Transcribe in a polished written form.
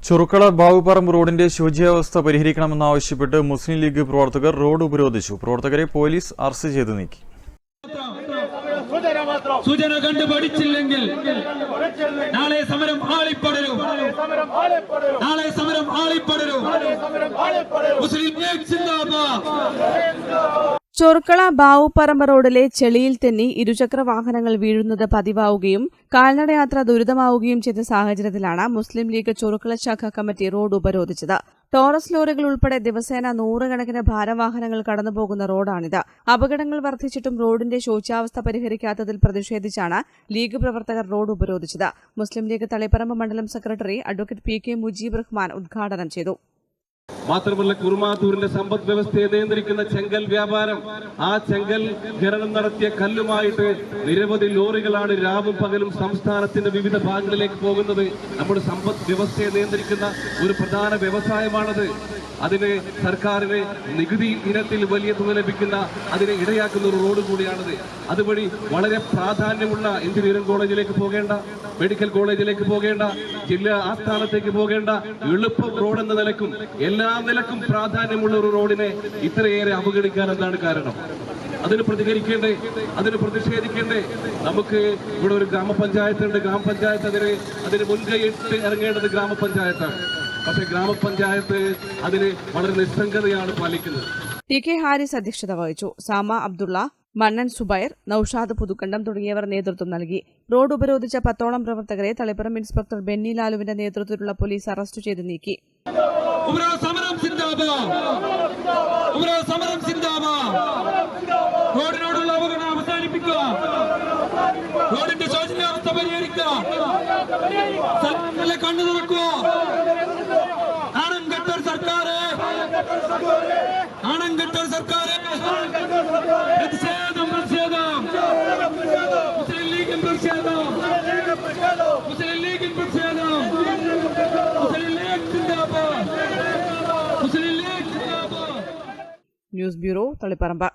ചുറുക്കള ബാവുപറമ്പ് റോഡിന്റെ ശുചിയാവസ്ഥ പരിഹരിക്കണമെന്നാവശ്യപ്പെട്ട് മുസ്ലിം ലീഗ് പ്രവർത്തകർ റോഡ് ഉപരോധിച്ചു. പ്രവർത്തകരെ പോലീസ് അറസ്റ്റ് ചെയ്ത് നീക്കി. സൂചന കണ്ടു പഠിച്ചില്ലെങ്കിൽ നാളെ സമരം ആളിപ്പടരും. മുസ്ലിം ലീഗ് സിന്ദാബാദ്. ചൊറുക്കള ബാവുപറമ്പ് റോഡിലെ ചെളിയിൽ തെന്നി ഇരുചക്ര വാഹനങ്ങൾ വീഴുന്നത് പതിവാവുകയും കാൽനടയാത്ര ദുരിതമാവുകയും ചെയ്ത സാഹചര്യത്തിലാണ് മുസ്ലിം ലീഗ് ചൊറുക്കള ശാഖ കമ്മിറ്റി റോഡ് ഉപരോധിച്ചത്. ടോറസ് ലോറികൾ ഉൾപ്പെടെ ദിവസേന നൂറുകണക്കിന് ഭാരവാഹനങ്ങൾ കടന്നുപോകുന്ന റോഡാണിത്. അപകടങ്ങൾ വർദ്ധിച്ചിട്ടും റോഡിന്റെ ശോച്യാവസ്ഥ പരിഹരിക്കാത്തതിൽ പ്രതിഷേധിച്ചാണ് ലീഗ് പ്രവർത്തകർ റോഡ് ഉപരോധിച്ചത്. മുസ്ലിം ലീഗ് തളിപ്പറമ്പ് മണ്ഡലം secretary advocate P K. Mujeeb Rahman ഉദ്ഘാടനം ചെയ്തു. മാത്രമല്ല, കുറുമാത്തൂരിന്റെ സമ്പദ് വ്യവസ്ഥയെ നിയന്ത്രിക്കുന്ന ചെങ്കൽ വ്യാപാരം, ആ ചെങ്കൽ ഖനനം നടത്തിയ കല്ലുമായിട്ട് നിരവധി ലോറികളാണ് രാവും പകലും സംസ്ഥാനത്തിന്റെ വിവിധ ഭാഗങ്ങളിലേക്ക് പോകുന്നത്. നമ്മുടെ സമ്പദ് വ്യവസ്ഥയെ നിയന്ത്രിക്കുന്ന ഒരു പ്രധാന വ്യവസായമാണത്. അതിന് സർക്കാരിന് നികുതി ഇനത്തിൽ വലിയ തുക ലഭിക്കുന്ന, അതിനെ ഇടയാക്കുന്ന ഒരു റോഡ് കൂടിയാണത്. അതുവഴി വളരെ പ്രാധാന്യമുള്ള എഞ്ചിനീയറിംഗ് കോളേജിലേക്ക് പോകേണ്ട, മെഡിക്കൽ കോളേജിലേക്ക് പോകേണ്ട, ജില്ലാ ആസ്ഥാനത്തേക്ക് പോകേണ്ട എളുപ്പം റോഡ് എന്ന നിലക്കും എല്ലാ നിലക്കും പ്രാധാന്യമുള്ള ഒരു റോഡിനെ ഇത്രയേറെ അവഗണിക്കാൻ എന്താണ് കാരണം? അതിന് പ്രതികരിക്കേണ്ടേ, അതിന് പ്രതിഷേധിക്കേണ്ടേ? നമുക്ക് ഇവിടെ ഒരു ഗ്രാമപഞ്ചായത്തുണ്ട്. ഗ്രാമപഞ്ചായത്ത് അതിന് മുൻകൈയിട്ട് ഇറങ്ങേണ്ടത് ഗ്രാമപഞ്ചായത്താണ്. പക്ഷെ ഗ്രാമപഞ്ചായത്ത് അതിന് വളരെ നിസ്സംഗതയാണ് പാലിക്കുന്നത്. ടി.കെ. ഹാരിസ് അധ്യക്ഷത വഹിച്ചു. സാമ അബ്ദുള്ള, മണ്ണൻ സുബൈർ, നൌഷാദ് പുതുക്കണ്ടം തുടങ്ങിയവർ നേതൃത്വം നൽകി. റോഡ് ഉപരോധിച്ച 10ഓളം പ്രവർത്തകരെ തളിപ്പറമ്പ് ഇൻസ്പെക്ടർ ബെന്നി ലാലുവിന്റെ നേതൃത്വത്തിലുള്ള പോലീസ് അറസ്റ്റ് ചെയ്ത് നീക്കി. റോഡിനോടുള്ള അവഗണന അവസാനിപ്പിക്കുക, റോഡിന്റെ ശോചനീയാവസ്ഥ പരിഹരിക്കുക, സ്ഥലങ്ങളെ കണ്ണു തുറക്കുക. ആണംകെട്ടൊരു സർക്കാര്, ആണംകെട്ടൊരു സർക്കാര്. പ്രതിഷേധം, പ്രതിഷേധം. മുസ്ലിം ലീഗിൻ പ്രതിഷേധം, മുസ്ലിം ലീഗിൻ പ്രതിഷേധം. മുസ്ലിം ലീഗ് സിന്ദാബാദ്, മുസ്ലിം ലീഗ് സിന്ദാബാദ്. News bureau, Taliparamba.